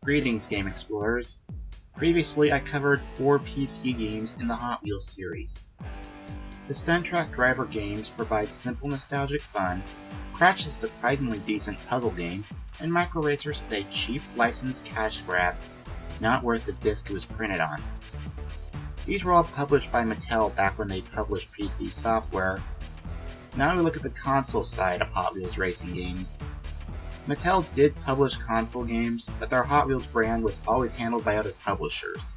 Greetings, Game Explorers. Previously, I covered 4 PC games in the Hot Wheels series. The Stunt Track Driver games provide simple nostalgic fun, Crash is a surprisingly decent puzzle game, and Micro Racers is a cheap licensed cash grab, not worth the disc it was printed on. These were all published by Mattel back when they published PC software. Now we look at the console side of Hot Wheels racing games. Mattel did publish console games, but their Hot Wheels brand was always handled by other publishers.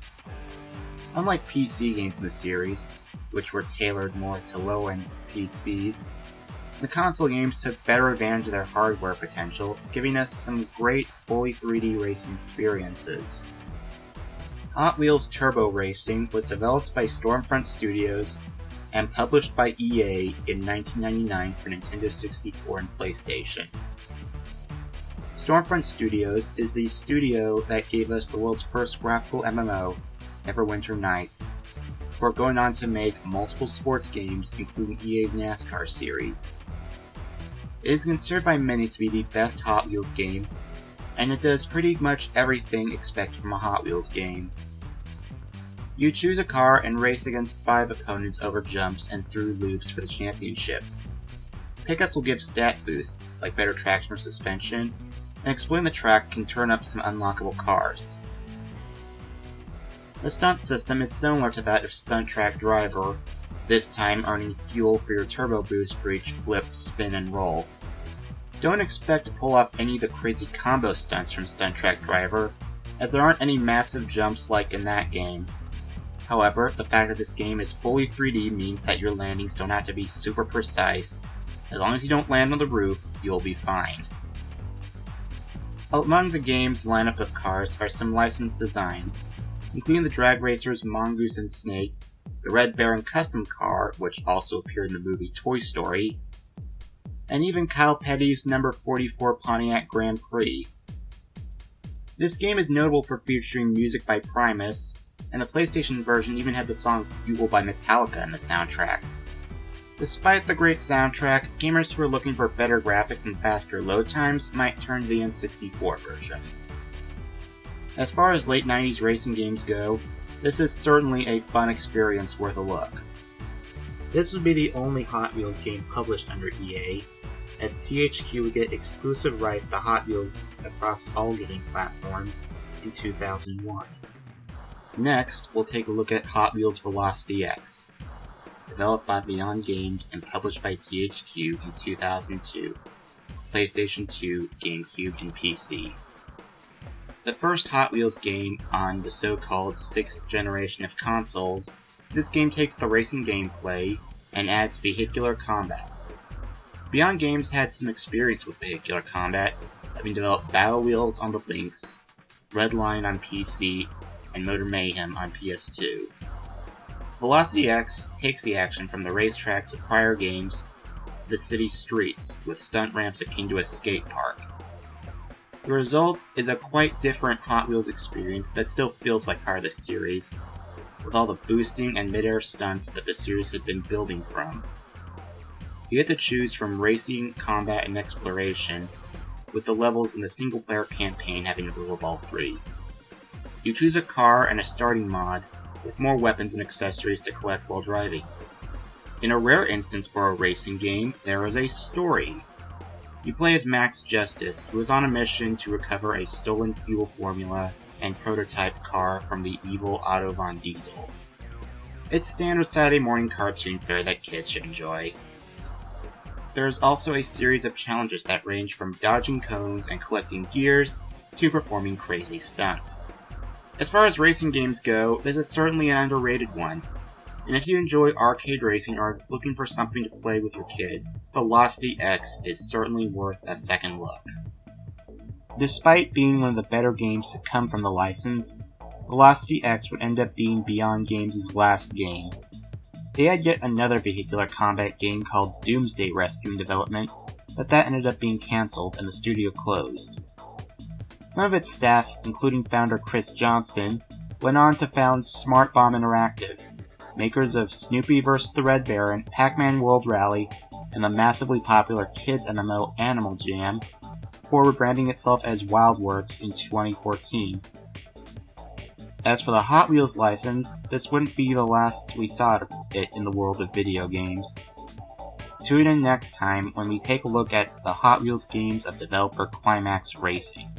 Unlike PC games in the series, which were tailored more to low-end PCs, the console games took better advantage of their hardware potential, giving us some great fully 3D racing experiences. Hot Wheels Turbo Racing was developed by Stormfront Studios and published by EA in 1999 for Nintendo 64 and PlayStation. Stormfront Studios is the studio that gave us the world's first graphical MMO, Neverwinter Nights, before going on to make multiple sports games, including EA's NASCAR series. It is considered by many to be the best Hot Wheels game, and it does pretty much everything expected from a Hot Wheels game. You choose a car and race against 5 opponents over jumps and through loops for the championship. Pickups will give stat boosts, like better traction or suspension, and exploring the track can turn up some unlockable cars. The stunt system is similar to that of Stunt Track Driver, this time earning fuel for your turbo boost for each flip, spin, and roll. Don't expect to pull off any of the crazy combo stunts from Stunt Track Driver, as there aren't any massive jumps like in that game. However, the fact that this game is fully 3D means that your landings don't have to be super precise. As long as you don't land on the roof, you'll be fine. Among the game's lineup of cars are some licensed designs, including the drag racers Mongoose and Snake, the Red Baron custom car, which also appeared in the movie Toy Story, and even Kyle Petty's number 44 Pontiac Grand Prix. This game is notable for featuring music by Primus, and the PlayStation version even had the song Fuel by Metallica in the soundtrack. Despite the great soundtrack, gamers who are looking for better graphics and faster load times might turn to the N64 version. As far as late 90s racing games go, this is certainly a fun experience worth a look. This would be the only Hot Wheels game published under EA, as THQ would get exclusive rights to Hot Wheels across all gaming platforms in 2001. Next, we'll take a look at Hot Wheels Velocity X, developed by Beyond Games and published by THQ in 2002, PlayStation 2, GameCube, and PC. The first Hot Wheels game on the so-called 6th generation of consoles, this game takes the racing gameplay and adds vehicular combat. Beyond Games had some experience with vehicular combat, having developed Battle Wheels on the Lynx, Redline on PC, and Motor Mayhem on PS2. Velocity X takes the action from the racetracks of prior games to the city streets, with stunt ramps akin to a skate park. The result is a quite different Hot Wheels experience that still feels like part of the series, with all the boosting and mid-air stunts that the series had been building from. You get to choose from racing, combat, and exploration, with the levels in the single-player campaign having a rule of all 3. You choose a car and a starting mod, with more weapons and accessories to collect while driving. In a rare instance for a racing game, there is a story. You play as Max Justice, who is on a mission to recover a stolen fuel formula and prototype car from the evil Otto von Diesel. It's standard Saturday morning cartoon fare that kids should enjoy. There is also a series of challenges that range from dodging cones and collecting gears to performing crazy stunts. As far as racing games go, this is certainly an underrated one, and if you enjoy arcade racing or are looking for something to play with your kids, Velocity X is certainly worth a second look. Despite being one of the better games to come from the license, Velocity X would end up being Beyond Games' last game. They had yet another vehicular combat game called Doomsday Rescue in development, but that ended up being cancelled and the studio closed. Some of its staff, including founder Chris Johnson, went on to found Smart Bomb Interactive, makers of Snoopy vs. the Red Baron, Pac-Man World Rally, and the massively popular kids MMO Animal Jam, before rebranding itself as WildWorks in 2014. As for the Hot Wheels license, this wouldn't be the last we saw of it in the world of video games. Tune in next time when we take a look at the Hot Wheels games of developer Climax Racing.